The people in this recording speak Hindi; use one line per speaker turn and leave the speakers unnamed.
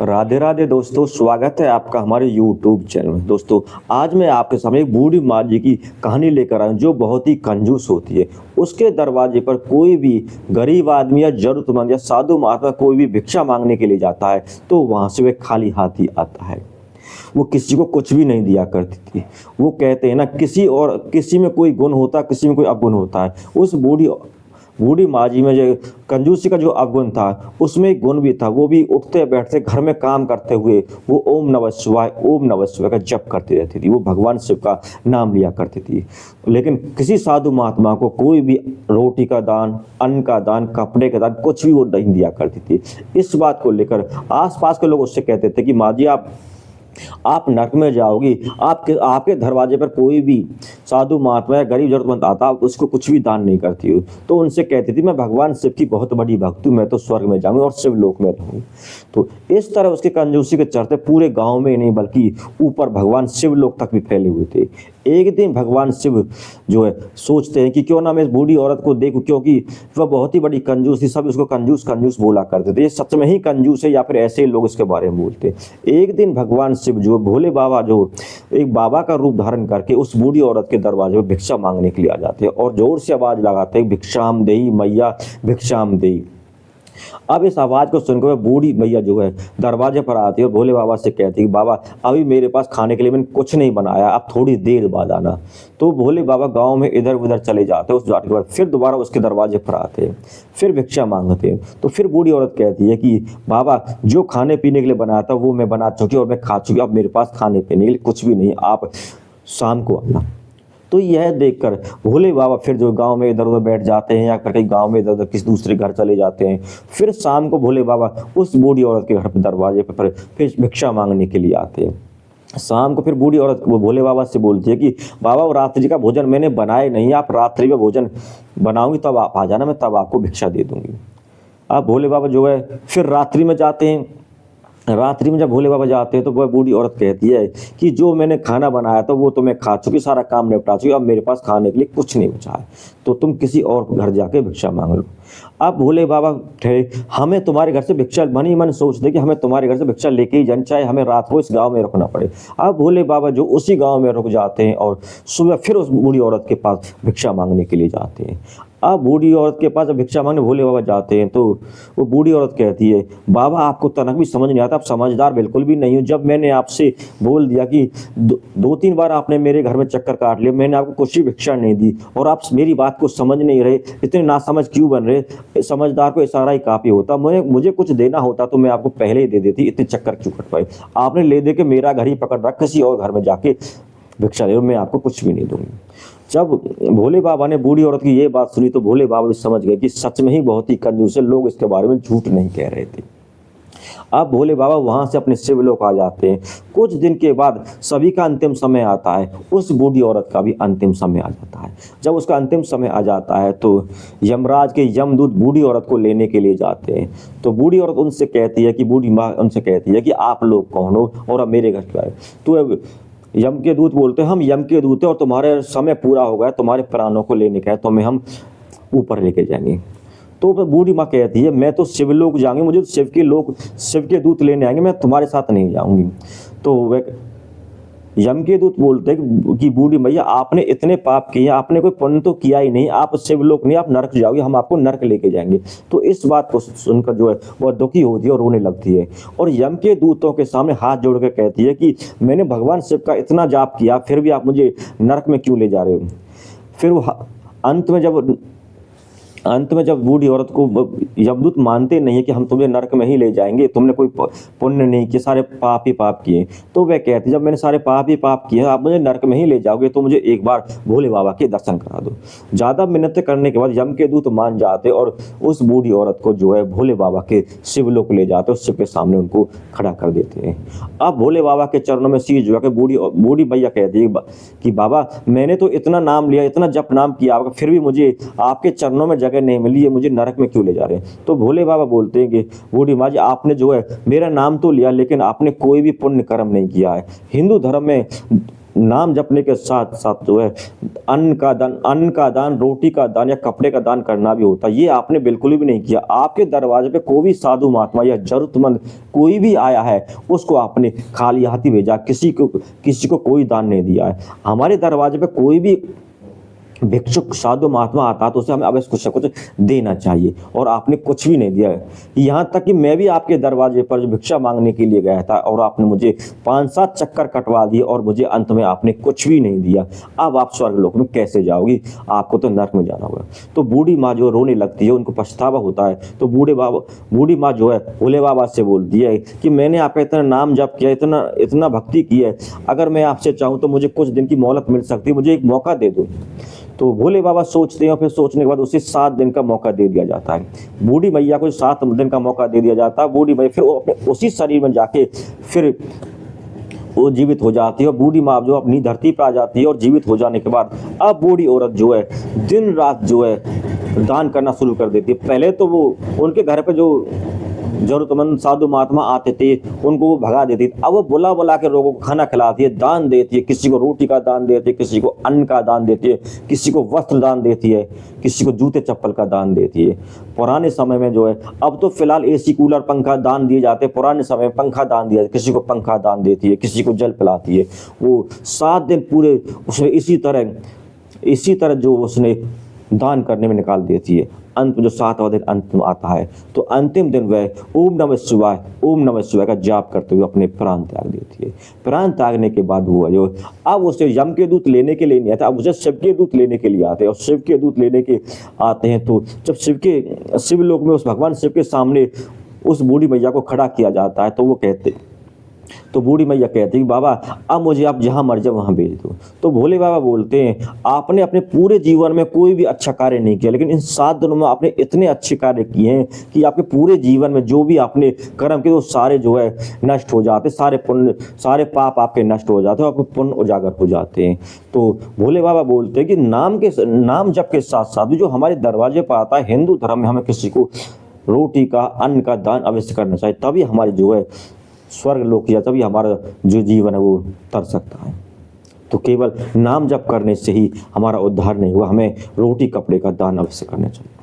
राधे राधे दोस्तों, स्वागत है आपका हमारे YouTube चैनल में। दोस्तों, आज मैं आपके सामने एक बूढ़ी माँ जी की कहानी लेकर आया हूँ जो बहुत ही कंजूस होती है। उसके दरवाजे पर कोई भी गरीब आदमी या जरूरतमंद या साधु महात्मा कोई भी भिक्षा मांगने के लिए जाता है तो वहाँ से वह खाली हाथ ही आता है। वो किसी को कुछ भी नहीं दिया करती थी। वो कहते हैं ना, किसी में कोई गुण होता है, किसी में कोई अवगुण होता है। उस बूढ़ी माँ जी में जो कंजूसी का जो अवगुण था, उसमें एक गुण भी था। वो भी उठते बैठते घर में काम करते हुए वो ओम नमः शिवाय का जप करती रहती थी। वो भगवान शिव का नाम लिया करती थी। लेकिन किसी साधु महात्मा को कोई भी रोटी का दान, अन्न का दान, कपड़े का दान कुछ भी वो नहीं दिया करती थी। इस बात को लेकर आसपास के लोग उससे कहते थे कि माँ जी, आप नरक में जाओगी। आपके दरवाजे पर कोई भी साधु महात्मा या गरीब जरूरतमंद आता, आप उसको कुछ भी दान नहीं करती हो। तो उनसे कहती थी, मैं भगवान शिव की बहुत बड़ी भक्त हूँ, मैं तो स्वर्ग में जाऊंगी और शिव लोक में रहूंगी। तो इस तरह उसके कंजूसी के चर्चे पूरे गांव में नहीं बल्कि ऊपर भगवान शिव लोक तक भी फैले हुए थे। एक दिन भगवान शिव जो है सोचते हैं कि क्यों ना मैं इस बूढ़ी औरत को देखूं, क्योंकि वह बहुत ही बड़ी कंजूस थी। सब उसको कंजूस कंजूस बोला करते थे। ये सच में ही कंजूस है या फिर ऐसे ही लोग इसके बारे में बोलते। एक दिन भगवान शिव जो भोले बाबा जो एक बाबा का रूप धारण करके उस बूढ़ी औरत के दरवाजे पर भिक्षा मांगने के लिए आ जाते हैं और जोर से आवाज लगाते हैं, भिक्षाम देही मैया, भिक्षाम देही। अब इस आवाज को सुनकर वह बूढ़ी मैया जो है दरवाजे पर आती है और भोले बाबा से कहती है, बाबा अभी मेरे पास खाने के लिए मैंने कुछ नहीं बनाया, आप थोड़ी देर बाद आना। तो भोले बाबा गांव में इधर उधर चले जाते हैं। उस जाने के बाद फिर दोबारा उसके दरवाजे पर आते हैं, फिर भिक्षा मांगते हैं। तो फिर बूढ़ी औरत कहती है कि बाबा जो खाने पीने के लिए बनाया था वो मैं बना चुकी और मैं खा चुकी, अब मेरे पास खाने पीने के लिए कुछ भी नहीं, आप शाम को आना। तो यह देखकर भोले बाबा फिर जो गांव में इधर उधर बैठ जाते हैं या फिर कहीं गांव में इधर उधर किसी दूसरे घर चले जाते हैं। फिर शाम को भोले बाबा उस बूढ़ी औरत के घर पर दरवाजे पर फिर भिक्षा मांगने के लिए आते हैं। शाम को फिर बूढ़ी औरत वो भोले बाबा से बोलती है कि बाबा वो रात्रि का भोजन मैंने बनाया नहीं, आप रात्रि में भोजन बनाऊंगी तब आप आ जाना, मैं तब आपको भिक्षा दे दूंगी। अब भोले बाबा जो है फिर रात्रि में जाते हैं। रात्रि में जब भोले बाबा जाते हैं तो वह बूढ़ी औरत कहती है कि जो मैंने खाना बनाया था वो तो मैं खा चुकी, सारा काम निपटा चुकी, अब मेरे पास खाने के लिए कुछ नहीं बचा है, तो तुम किसी और घर जाके भिक्षा मांग लो। अब भोले बाबा ठहरे, हमें तुम्हारे घर से भिक्षा, मन ही मन सोचते कि हमें तुम्हारे घर से भिक्षा लेके ही जानी, चाहे हमें रात को इस गांव में रुकना पड़े। अब भोले बाबा जो उसी गांव में रुक जाते हैं और सुबह फिर उस बूढ़ी औरत के पास भिक्षा मांगने के लिए जाते हैं। अब बूढ़ी औरत के पास जब भिक्षा मांगने भोले बाबा जाते हैं तो वो बूढ़ी औरत कहती है, बाबा आपको तनक भी समझ नहीं आता, आप समझदार बिल्कुल भी नहीं हो। जब मैंने आपसे बोल दिया कि दो तीन बार आपने मेरे घर में चक्कर काट लिया, मैंने आपको कुछ भी भिक्षा नहीं दी और आप मेरी बात को समझ नहीं रहे, इतने नासमझ क्यों बन रहे? समझदार को इशारा ही काफ़ी होता, मुझे कुछ देना होता तो मैं आपको पहले ही दे देती, इतने चक्कर क्यों कट पाए? आपने ले दे के मेरा घर ही पकड़ रखा, किसी और घर में जाके भिक्षा दे, मैं आपको कुछ भी नहीं दूंगी। जब भोले बाबा ने बूढ़ी औरत की ये बात सुनी तो भोले बाबा भी समझ गए कि सच में ही बहुत ही कंजूस है, लोग इसके बारे में झूठ नहीं कह रहे थे। अब भोले बाबा वहां से अपने शिवलोक आ जाते हैं। कुछ दिन के बाद सभी का अंतिम समय आता है, उस बूढ़ी औरत का भी अंतिम समय आ जाता है। जब उसका अंतिम समय आ जाता है तो यमराज के यमदूत बूढ़ी औरत को लेने के लिए जाते हैं। तो बूढ़ी औरत उनसे कहती है कि बूढ़ी माँ उनसे कहती है कि आप लोग कौन हो और अब मेरे घर क्यों आए? तो यम के दूत बोलते हैं, हम यम के दूत हैं और तुम्हारे समय पूरा हो गया, तुम्हारे प्राणों को लेने का है, तुम्हें हम ऊपर लेके जाएंगे। तो बूढ़ी माँ कहती है, मैं तो शिवलोक जाऊंगी, मुझे तो शिव के दूत लेने आएंगे, मैं तुम्हारे साथ नहीं जाऊंगी। तो वह यम के दूत बोलते हैं कि बूढ़ी मैया आपने इतने पाप किए, आपने कोई पुण्य तो किया ही नहीं, आप शिवलोक नहीं, आप नरक जाओगे, हम आपको नरक लेके जाएंगे। तो इस बात को सुनकर जो है वह दुखी होती है और रोने लगती है और यम के दूतों के सामने हाथ जोड़ कर कहती है कि मैंने भगवान शिव का इतना जाप किया, फिर भी आप मुझे नरक में क्यों ले जा रहे हो? फिर वो अंत में जब बूढ़ी औरत को यमदूत मानते नहीं है कि हम तुम्हें नरक में ही ले जाएंगे, तुमने कोई पुण्य नहीं किए, सारे पाप ही पाप किए, तो वह कहती जब मैंने सारे पाप ही पाप किए, आप मुझे नरक में ही ले जाओगे तो मुझे एक बार भोले बाबा के दर्शन करा दो। ज़्यादा मिन्नत करने के बाद यम के दूत मान जाते और उस बूढ़ी औरत को जो है भोले बाबा के शिवलोक ले जाते, उस शिव के सामने उनको खड़ा कर देते हैं। अब भोले बाबा के चरणों में शीश झुका के बूढ़ी भैया कहती है कि बाबा मैंने तो इतना नाम लिया, इतना जप नाम किया आपका, फिर भी मुझे आपके चरणों में नहीं मिली है, मुझे नरक में क्यों ले जा रहे हैं? तो भोले बाबा बोलते हैं कि बूढ़ी माँ जी आपने जो है मेरा नाम तो लिया लेकिन आपने कोई भी पुण्य कर्म नहीं किया है। हिंदू धर्म में नाम जपने के साथ साथ जो है अन्न का दान, रोटी का दान या कपड़े का दान करना भी होता है। ये आपने बिल्कुल भी नहीं किया। आपके दरवाजे पे कोई भी साधु महात्मा या जरूरतमंद कोई भी आया है, उसको आपने खाली हाथी भेजा, किसी को कोई दान नहीं दिया है। हमारे दरवाजे पे कोई भी भिक्षुक साधु महात्मा आता तो उसे हमें अवश्य कुछ ना कुछ देना चाहिए, और आपने कुछ भी नहीं दिया है। यहाँ तक कि मैं भी आपके दरवाजे पर जो भिक्षा मांगने के लिए गया था और आपने मुझे 5-7 चक्कर कटवा दिए और मुझे अंत में आपने कुछ भी नहीं दिया। अब आप स्वर्ग लोक में कैसे जाओगी? आपको तो नरक में जाना होगा। तो बूढ़ी माँ जो रोने लगती है, उनको पछतावा होता है। तो बूढ़ी माँ जो है भोले बाबा से बोलती है कि मैंने आपका इतना नाम जप किया, इतना भक्ति की है, अगर मैं आपसे चाहूँ तो मुझे कुछ दिन की मोहलत मिल सकती है, मुझे एक मौका दे दो। तो भोले बाबा सोचते हैं और फिर सोचने के बाद उसे 7 दिन का मौका दे दिया जाता है। बूढ़ी मैया को 7 दिन का मौका दे दिया जाता है। बूढ़ी मैया फिर अपने उसी शरीर में जाके फिर वो जीवित हो जाती है, और बूढ़ी माँ जो अपनी धरती पर आ जाती है। और जीवित हो जाने के बाद अब बूढ़ी औरत जो है दिन रात जो है दान करना शुरू कर देती है। पहले तो वो उनके घर पे जो जरूरतमंद साधु महात्मा आते थे उनको वो भगा देती थी। अब वो बुला के लोगों को खाना खिलाती है, दान देती है, किसी को रोटी का दान देती है, किसी को अन्न का दान देती है, किसी को वस्त्र दान देती है, किसी को जूते चप्पल का दान देती है। पुराने समय में जो है, अब तो फिलहाल एसी कूलर पंखा दान दिए जाते हैं, पुराने समय में पंखा दान दिया, किसी को पंखा दान देती है, किसी को जल पिलाती है। वो 7 दिन पूरे उसने इसी तरह जो उसने दान करने में निकाल देती है। अंत में जो 7वां दिन अंत में आता है, तो अंतिम दिन वह ओम नमः शिवाय का जाप करते हुए अपने प्राण त्याग देती है। प्राण त्यागने के बाद वो जो अब उसे यम के दूत लेने के लिए नहीं आते, अब उसे शिव के दूत लेने के लिए आते हैं। और शिव के दूत लेने के आते हैं तो जब शिव लोक में उस भगवान शिव के सामने उस बूढ़ी मैया को खड़ा किया जाता है, तो बूढ़ी मैया कहती है कि बाबा अब मुझे आप जहाँ मर जाओ वहाँ भेज दो। तो भोले बाबा बोलते हैं आपने अपने पूरे जीवन में कोई भी अच्छा कार्य नहीं किया, लेकिन इन 7 दिनों में आपने इतने अच्छे कार्य किए हैं कि आपके पूरे जीवन में जो भी आपने कर्म किए वो सारे जो है नष्ट हो जाते, सारे पुण्य सारे पाप आपके नष्ट हो जाते हैं, आपके पुण्य उजागर हो जाते हैं। तो भोले बाबा बोलते हैं कि नाम जप के साथ साथ जो हमारे दरवाजे पर आता है, हिंदू धर्म में हमें किसी को रोटी का अन्न का दान अवश्य करना चाहिए, तभी हमारी जो है स्वर्ग लोक या तभी हमारा जो जीवन है वो तर सकता है। तो केवल नाम जप करने से ही हमारा उद्धार नहीं हुआ, हमें रोटी कपड़े का दान अवश्य करना चाहिए।